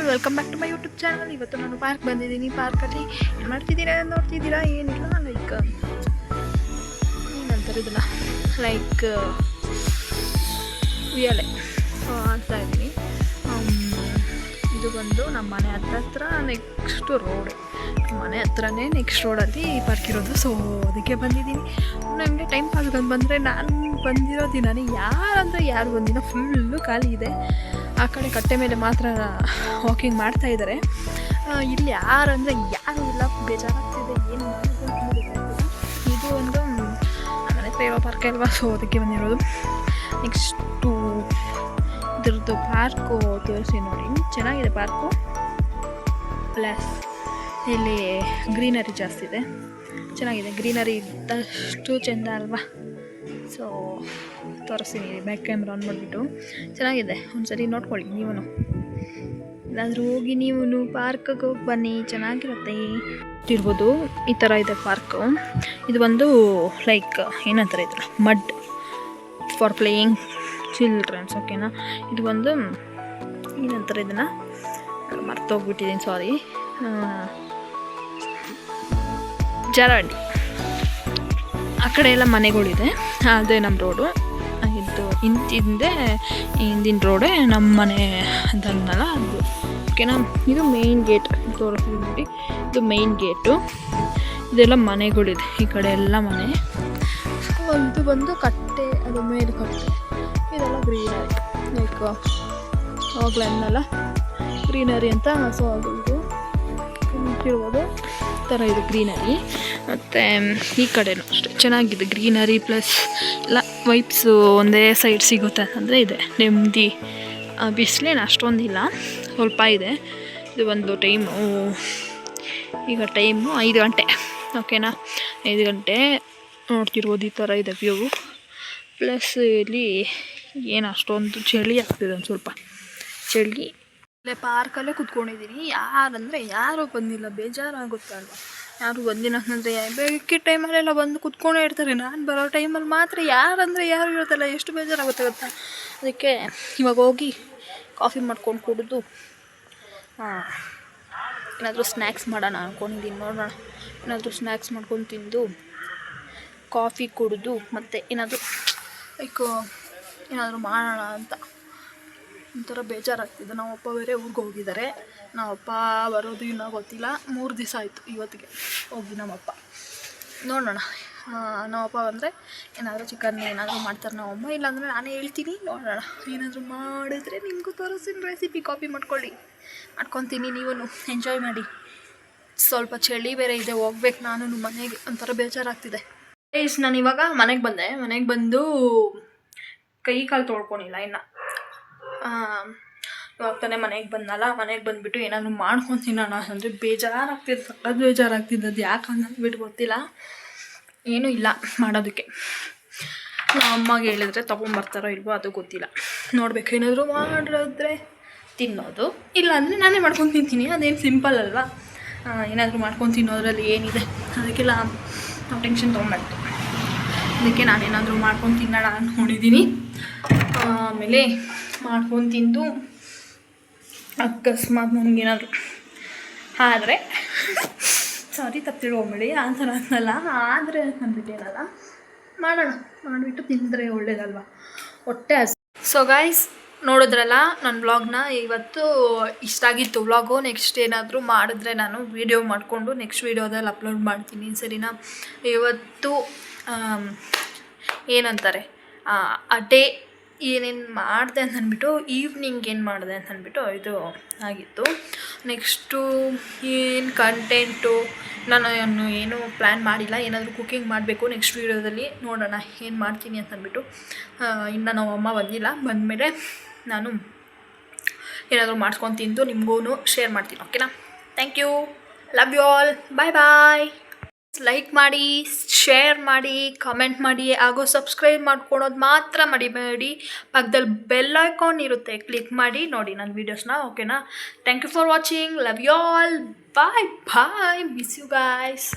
All, welcome back to my YouTube channel. ಇವತ್ತು ನಾನು park ಬಂದಿದ್ದೀನಿ. ಪಾರ್ಕಲ್ಲಿ ಏನು ಮಾಡ್ತಿದ್ದೀರಾ ನೋಡ್ತಿದ್ದೀರಾ? ಏನಿಲ್ಲ, ಏನಂತಾರೆ ಇದನ್ನು, ಉಯ್ಯಾಲೆ ಆಡ್ತಾ ಇದ್ದೀನಿ. ಇದು ಬಂದು ನಮ್ಮ ಮನೆ ಹತ್ರ ನೆಕ್ಸ್ಟ್ ರೋಡ್, ಮನೆ ಹತ್ರನೇ ನೆಕ್ಸ್ಟ್ ರೋಡಲ್ಲಿ ಪಾರ್ಕ್ ಇರೋದು. ಸೊ ಅದಕ್ಕೆ ಬಂದಿದ್ದೀನಿ. ನನಗೆ ಟೈಮ್ ಪಾಸ್ ಬಂದರೆ ನಾನು ಬಂದಿರೋ ದಿನನೇ ಯಾರು ಬಂದಿನ ಫುಲ್ಲು ಖಾಲಿ ಇದೆ. ಆ ಕಡೆ ಕಟ್ಟೆ ಮೇಲೆ ಮಾತ್ರ ವಾಕಿಂಗ್ ಮಾಡ್ತಾ ಇದ್ದಾರೆ. ಇಲ್ಲಿ ಯಾರು ಇಲ್ಲ, ಬೇಜಾರಾಗ್ತಿದೆ. ಏನು ಇದು ಒಂದು ಮನೆ ಹತ್ರ ಇರೋ ಪಾರ್ಕ್ ಅಲ್ವಾ, ಸೊ ಅದಕ್ಕೆ ಬಂದಿರೋದು. ನೆಕ್ಸ್ಟು ಇದ್ರದ್ದು ಪಾರ್ಕು ತೋರಿಸಿ ನೋಡಿ, ಚೆನ್ನಾಗಿದೆ ಪಾರ್ಕು. ಪ್ಲಸ್ ಇಲ್ಲಿ ಗ್ರೀನರಿ ಜಾಸ್ತಿ ಇದೆ, ಚೆನ್ನಾಗಿದೆ. ಗ್ರೀನರಿ ಇದ್ದಷ್ಟು ಚೆಂದ ಅಲ್ವಾ. ಸೊ ತೋರಿಸ್ತೀನಿ, ಬ್ಯಾಕ್ ಕ್ಯಾಮ್ರಾ ಆನ್ ಮಾಡಿಬಿಟ್ಟು. ಚೆನ್ನಾಗಿದೆ, ಒಂದ್ಸರಿ ನೋಡ್ಕೊಳ್ಳಿ ನೀವು. ಇಲ್ಲಾದರೂ ಹೋಗಿ ನೀವು ಪಾರ್ಕಿಗೆ ಹೋಗಿ ಬನ್ನಿ, ಚೆನ್ನಾಗಿರುತ್ತೆ. ಇರ್ಬೋದು, ಈ ಥರ ಇದೆ ಪಾರ್ಕು. ಇದು ಒಂದು ಏನಂತಾರೆ ಇದನ್ನು, ಮಡ್ ಫಾರ್ ಪ್ಲೇಯಿಂಗ್ ಚಿಲ್ಡ್ರನ್ಸ್, ಓಕೆನಾ. ಇದು ಒಂದು ಏನಂತಾರೆ ಇದನ್ನು, ಮರ್ತೋಗ್ಬಿಟ್ಟಿದ್ದೀನಿ, ಸಾರಿ. ಜಾರಬಂಡಿ. ಆ ಕಡೆ ಎಲ್ಲ ಮನೆಗಳಿದೆ, ಅದೇ ನಮ್ಮ ರೋಡು. ಇದು ಹಿಂದಿನ ರೋಡೇ ನಮ್ಮ ಮನೆ ಅಂತ ಅನ್ನಲ್ಲ ಅದು, ಓಕೆನಾ. ಇದು ಮೇಯ್ನ್ ಗೇಟ್ ತೋರಿಸ್ತೀನಿ ನೋಡಿ, ಇದು ಮೇಯ್ನ್ ಗೇಟು. ಇದೆಲ್ಲ ಮನೆಗಳಿದೆ, ಈ ಕಡೆ ಎಲ್ಲ ಮನೆ. ಸೊ ಇದು ಬಂದು ಕಟ್ಟೆ, ಅದು ಮೇಲೆ ಕಟ್ಟೆ. ಇದೆಲ್ಲ ಗ್ರೀನರಿ, ಅವಾಗಲೆಲ್ಲ ಗ್ರೀನರಿ ಅಂತ. ಸೊ ಅದು ಇದು ಇರ್ಬೋದು, ಈ ಥರ ಇದೆ ಗ್ರೀನರಿ. ಮತ್ತು ಈ ಕಡೆನೂ ಅಷ್ಟೇ ಚೆನ್ನಾಗಿದೆ ಗ್ರೀನರಿ. ಪ್ಲಸ್ ಎಲ್ಲ ವೈಬ್ಸು ಒಂದೇ ಸೈಡ್ ಸಿಗುತ್ತೆ ಅಂದರೆ ಇದೆ ನೆಮ್ಮದಿ. ಬಿಸಿಲೇನು ಅಷ್ಟೊಂದಿಲ್ಲ, ಸ್ವಲ್ಪ ಇದೆ. ಇದು ಒಂದು ಈಗ ಟೈಮು 5 ಗಂಟೆ, ಓಕೆನಾ. 5 ಗಂಟೆ ನೋಡ್ತಿರ್ಬೋದು, ಈ ಥರ ಇದೆ ವ್ಯೂ. ಪ್ಲಸ್ ಇಲ್ಲಿ ಏನು ಅಷ್ಟೊಂದು ಚಳಿ ಆಗ್ತಿದೆ, ಒಂದು ಸ್ವಲ್ಪ ಚಳಿ. ಇಲ್ಲೇ ಪಾರ್ಕಲ್ಲೇ ಕುತ್ಕೊಂಡಿದ್ದೀನಿ. ಯಾರೂ ಬಂದಿಲ್ಲ, ಬೇಜಾರಾಗುತ್ತಲ್ವ. ಯಾರು ಬಂದಿಲ್ಲ ಅಂತಂದರೆ ಬೆಳಗ್ಗೆ ಟೈಮಲ್ಲೆಲ್ಲ ಬಂದು ಕುತ್ಕೊಂಡೇ ಇರ್ತಾರೆ. ನಾನು ಬರೋ ಟೈಮಲ್ಲಿ ಮಾತ್ರ ಯಾರು ಇರುತ್ತಲ್ಲ, ಎಷ್ಟು ಬೇಜಾರಾಗುತ್ತೆ ಗೊತ್ತಾ. ಅದಕ್ಕೆ ಇವಾಗ ಹೋಗಿ ಕಾಫಿ ಮಾಡ್ಕೊಂಡು ಕುಡಿದು ಏನಾದರೂ ಸ್ನ್ಯಾಕ್ಸ್ ಮಾಡೋಣ ಅಂದ್ಕೊಂಡಿದ್ದೀನಿ. ನೋಡೋಣ, ಏನಾದರೂ ಸ್ನ್ಯಾಕ್ಸ್ ಮಾಡ್ಕೊಂಡು ತಿಂದು ಕಾಫಿ ಕುಡಿದು ಮತ್ತು ಏನಾದರೂ ಮಾಡೋಣ ಅಂತ. ಒಂಥರ ಬೇಜಾರಾಗ್ತಿದೆ. ನಮ್ಮಪ್ಪ ಬೇರೆ ಊರಿಗೆ ಹೋಗಿದ್ದಾರೆ. ನಮ್ಮಪ್ಪ ಬರೋದು ಇನ್ನೂ ಗೊತ್ತಿಲ್ಲ. 3 ದಿವಸ ಆಯಿತು ಇವತ್ತಿಗೆ ಹೋಗಿ ನಮ್ಮಪ್ಪ. ನೋಡೋಣ, ನಮ್ಮಪ್ಪ ಬಂದರೆ ಏನಾದರೂ ಚಿಕನ್ ಏನಾದರೂ ಮಾಡ್ತಾರೆ ನಮ್ಮಮ್ಮ, ಇಲ್ಲಾಂದರೆ ನಾನೇ ಹೇಳ್ತೀನಿ. ನೋಡೋಣ, ಏನಾದರೂ ಮಾಡಿದ್ರೆ ನಿಮಗೂ ತೋರಿಸ್ತೀನಿ ರೆಸಿಪಿ. ಕಾಪಿ ಮಾಡ್ಕೊತೀನಿ, ನೀವು ಎಂಜಾಯ್ ಮಾಡಿ. ಸ್ವಲ್ಪ ಚಳಿ ಬೇರೆ ಇದೆ, ಹೋಗ್ಬೇಕು ನಾನು ಮನೆಗೆ. ಒಂಥರ ಬೇಜಾರಾಗ್ತಿದೆ. ನಾನು ಇವಾಗ ಮನೆಗೆ ಬಂದು ಕೈ ಕಾಲು ತೊಳ್ಕೊಂಡಿಲ್ಲ ಇನ್ನು. ಇವಾಗ ತಾನೇ ಮನೆಗೆ ಬಂದುಬಿಟ್ಟು ಏನಾದರೂ ಮಾಡ್ಕೊಂಡು ತಿನ್ನೋಣ ಅಂದರೆ ಬೇಜಾರಾಗ್ತಿದೆ, ಸಕ್ಕತ್ ಬೇಜಾರಾಗ್ತಿದೆ. ಅದು ಯಾಕೆ ಅಂದ್ಬಿಟ್ಟು ಗೊತ್ತಿಲ್ಲ, ಏನೂ ಇಲ್ಲ ಮಾಡೋದಕ್ಕೆ. ನಮ್ಮ ಅಮ್ಮಗೆ ಹೇಳಿದ್ರೆ ತೊಗೊಂಬರ್ತಾರೋ ಇಲ್ವೋ ಅದು ಗೊತ್ತಿಲ್ಲ, ನೋಡಬೇಕು. ಏನಾದರೂ ಮಾಡಿದ್ರೆ ತಿನ್ನೋದು, ಇಲ್ಲಾಂದರೆ ನಾನೇ ಮಾಡ್ಕೊಂಡು ತಿಂತೀನಿ. ಅದೇನು ಸಿಂಪಲ್ ಅಲ್ವಾ. ಏನಾದರೂ ಮಾಡ್ಕೊಂಡು ತಿನ್ನೋದ್ರಲ್ಲಿ ಏನಿದೆ, ಅದಕ್ಕೆಲ್ಲ ನಾವು ಟೆನ್ಷನ್ ತೊಗೊಂಬಾರ್ದು. ಅದಕ್ಕೆ ನಾನೇನಾದರೂ ಮಾಡ್ಕೊಂಡು ತಿನ್ನೋಣ ಅಂದ್ಕೊಂಡಿದ್ದೀನಿ. ಆಮೇಲೆ ಮಾಡ್ಕೊಂಡು ತಿಂದು ಅಕಸ್ಮಾತ್ ನನಗೇನಾದರೂ ಆದರೆ ಸಾರಿ ತಪ್ಪಿಡ್ಕೊಂಬೇಡಿ, ಆ ಥರ ಅಂತಲ್ಲ, ಆದರೆ ಅಂದ್ಬಿಟ್ಟೇನಲ್ಲ, ಮಾಡಿಬಿಟ್ಟು ತಿಂದರೆ ಒಳ್ಳೇದಲ್ವ, ಹೊಟ್ಟೆ ಹಸಿ. ಸೊ ಗೈಸ್, ನೋಡಿದ್ರಲ್ಲ ನನ್ನ ವ್ಲಾಗ್ನ. ಇವತ್ತು ಇಷ್ಟ ಆಗಿತ್ತು ವ್ಲಾಗು. ನೆಕ್ಸ್ಟ್ ಏನಾದರೂ ಮಾಡಿದ್ರೆ ನಾನು ವೀಡಿಯೋ ಮಾಡಿಕೊಂಡು ನೆಕ್ಸ್ಟ್ ವೀಡಿಯೋದಲ್ಲಿ ಅಪ್ಲೋಡ್ ಮಾಡ್ತೀನಿ, ಸರಿನಾ. ಇವತ್ತು ಏನಂತಾರೆ, ಆ ಡೇ ಏನೇನು ಮಾಡಿದೆ ಅಂತ ಅಂದ್ಬಿಟ್ಟು, ಈವ್ನಿಂಗ್ ಏನು ಮಾಡಿದೆ ಅಂತ ಅಂದ್ಬಿಟ್ಟು ಇದು ಆಗಿತ್ತು. ನೆಕ್ಸ್ಟು ಏನು ಕಂಟೆಂಟು ನಾನು ಏನೂ ಪ್ಲ್ಯಾನ್ ಮಾಡಿಲ್ಲ. ಏನಾದರೂ ಕುಕ್ಕಿಂಗ್ ಮಾಡಬೇಕು ನೆಕ್ಸ್ಟ್ ವೀಡಿಯೋದಲ್ಲಿ, ನೋಡೋಣ ಏನು ಮಾಡ್ತೀನಿ ಅಂತ ಅಂದ್ಬಿಟ್ಟು. ಇನ್ನು ನಮ್ಮ ಅಮ್ಮ ಬಂದಿಲ್ಲ, ಬಂದಮೇಲೆ ನಾನು ಏನಾದರೂ ಮಾಡ್ಕೊಂಡು ತಿಂದು ನಿಮಗೂ ಶೇರ್ ಮಾಡ್ತೀನಿ, ಓಕೆನಾ. Thank you, love you all, bye. Like ಮಾಡಿ, ಶೇರ್ ಮಾಡಿ, ಕಮೆಂಟ್ ಮಾಡಿ, ಹಾಗೂ ಸಬ್ಸ್ಕ್ರೈಬ್ ಮಾಡ್ಕೊಳೋದು ಮಾತ್ರ ಮರಿಬೇಡಿ. ಪಕ್ಕದಲ್ಲಿ ಬೆಲ್ ಐಕಾನ್ ಇರುತ್ತೆ, ಕ್ಲಿಕ್ ಮಾಡಿ ನೋಡಿ ನನ್ನ ವೀಡಿಯೋಸ್ನ, ಓಕೆನಾ. Thank you for watching, love you all, bye. Miss you guys.